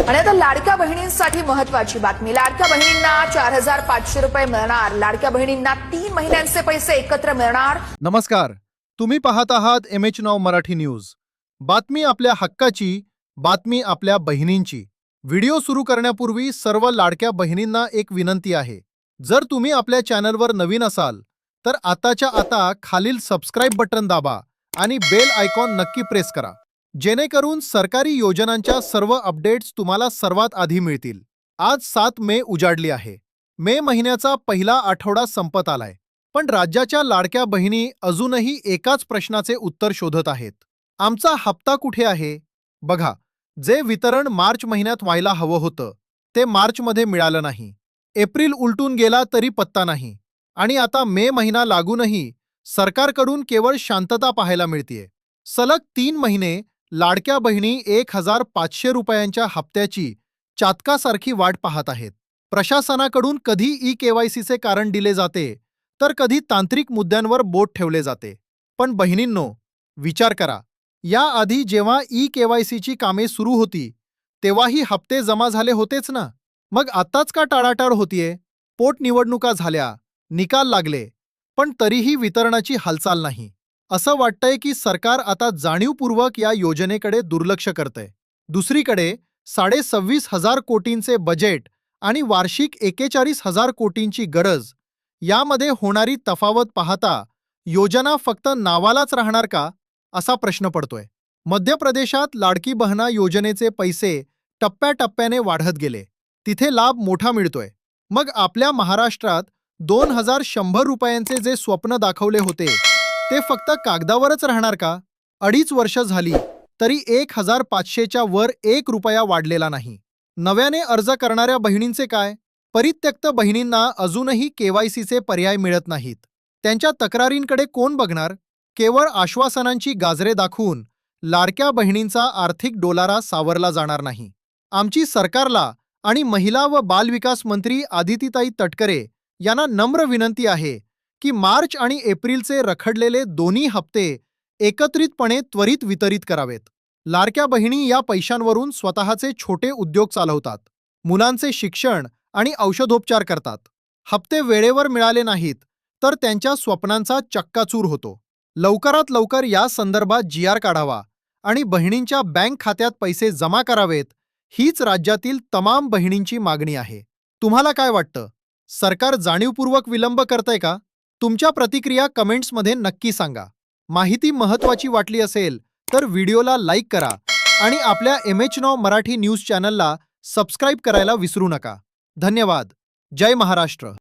आणि आता लाडक्या बहिणींसाठी महत्त्वाची बातमी। लाडक्या बहिणींना 4500 रुपये मिळणार। लाडक्या बहिणींना 3 महिन्यांचे पैसे एकत्र मिळणार। नमस्कार, तुम्ही पाहत आहात MH9 मराठी न्यूज। बातमी आपल्या हक्काची, बातमी आपल्या बहिणींची। व्हिडिओ सुरू करण्यापूर्वी सर्व लाडक्या बहिणींना एक विनंती आहे। जर तुम्ही आपल्या चॅनलवर नवीन असाल तर आताच्या आता खालील सबस्क्राइब बटन दाबा आणि बेल आयकॉन नक्की प्रेस करा, जेणेकरून सरकारी योजनांच्या सर्व अपडेट्स तुम्हाला सर्वात आधी मिळतील। आज 7 मे उजाडली आहे। मे महिन्याचा पहिला आठवडा संपत आलाय, पण राज्याच्या लाडक्या बहिणी अजूनही एकाच प्रश्नाचे उत्तर शोधत आहेत। आमचा हप्ता कुठे आहे? बघा, जे वितरण मार्च महिन्यात व्हायला हवं होतं ते मार्चमध्ये मिळालं नाही। एप्रिल उलटून गेला तरी पत्ता नाही, आणि आता मे महिना लागूनही सरकारकडून केवळ शांतता पाहायला मिळतेय। सलग 3 महिने लाडक्या बहिणी 1500 रुपयांच्या हप्त्याची चातकासारखी वाट पाहत आहेत। प्रशासनाकडून कधी ई-केवायसीचे कारण दिले जाते तर कधी तांत्रिक मुद्द्यांवर बोट ठेवले जाते। पण बहिणींनो, विचार करा, याआधी जेव्हा ई-केवायसीची कामे सुरू होती तेव्हाही हप्ते जमा झाले होतेच ना? मग आताच का टाळाटाळ होतीये? पोटनिवडणुका झाल्या, निकाल लागले, पण तरीही वितरणाची हालचाल नाही। असं वाटतंय की सरकार आता जाणीवपूर्वक या योजनेकडे दुर्लक्ष करतंय। दुसरीकडे 26,500 कोटींचे बजेट आणि वार्षिक 41,000 कोटींची गरज, यामध्ये होणारी तफावत पाहता योजना फक्त नावालाच राहणार का, असा प्रश्न पडतोय। मध्य प्रदेशात लाडकी बहना योजनेचे पैसे टप्प्याटप्प्याने वाढत गेले, तिथे लाभ मोठा मिळतोय। मग आपल्या महाराष्ट्रात 2100 रुपयांचे जे स्वप्न दाखवले होते ते फक्त कागदावरच राहणार का? 2.5 वर्ष झाली तरी 1500च्या वर 1 रुपया वाढलेला नाही। नव्याने अर्ज करणाऱ्या बहिणींचे काय? परित्यक्त बहिणींना अजूनही केवायसीचे पर्याय मिळत नाहीत। त्यांच्या तक्रारींकडे कोण बघणार? केवळ आश्वासनांची गाजरे दाखवून लाडक्या बहिणींचा आर्थिक डोलारा सावरला जाणार नाही। आमची सरकारला आणि महिला व बालविकास मंत्री आदितीताई तटकरे यांना नम्र विनंती आहे की मार्च आणि एप्रिलचे रखडलेले दोन्ही हप्ते एकत्रितपणे त्वरित वितरित करावेत। लाडक्या बहिणी या पैशांवरून स्वतःचे छोटे उद्योग चालवतात, मुलांचे शिक्षण आणि औषधोपचार करतात। हप्ते वेळेवर मिळाले नाहीत तर त्यांच्या स्वप्नांचा चक्काचूर होतो। लवकरात लवकर या संदर्भात GR काढावा आणि बहिणींच्या बँक खात्यात पैसे जमा करावेत, हीच राज्यातील तमाम बहिणींची मागणी आहे। तुम्हाला काय वाटतं? सरकार जाणीवपूर्वक विलंब करतंय का? तुमच्या प्रतिक्रिया कमेंट्समध्ये नक्की सांगा। माहिती महत्त्वाची वाटली असेल तर व्हिडिओला लाईक करा आणि आपल्या MH9 मराठी न्यूज चॅनलला सबस्क्राईब करायला विसरू नका। धन्यवाद। जय महाराष्ट्र।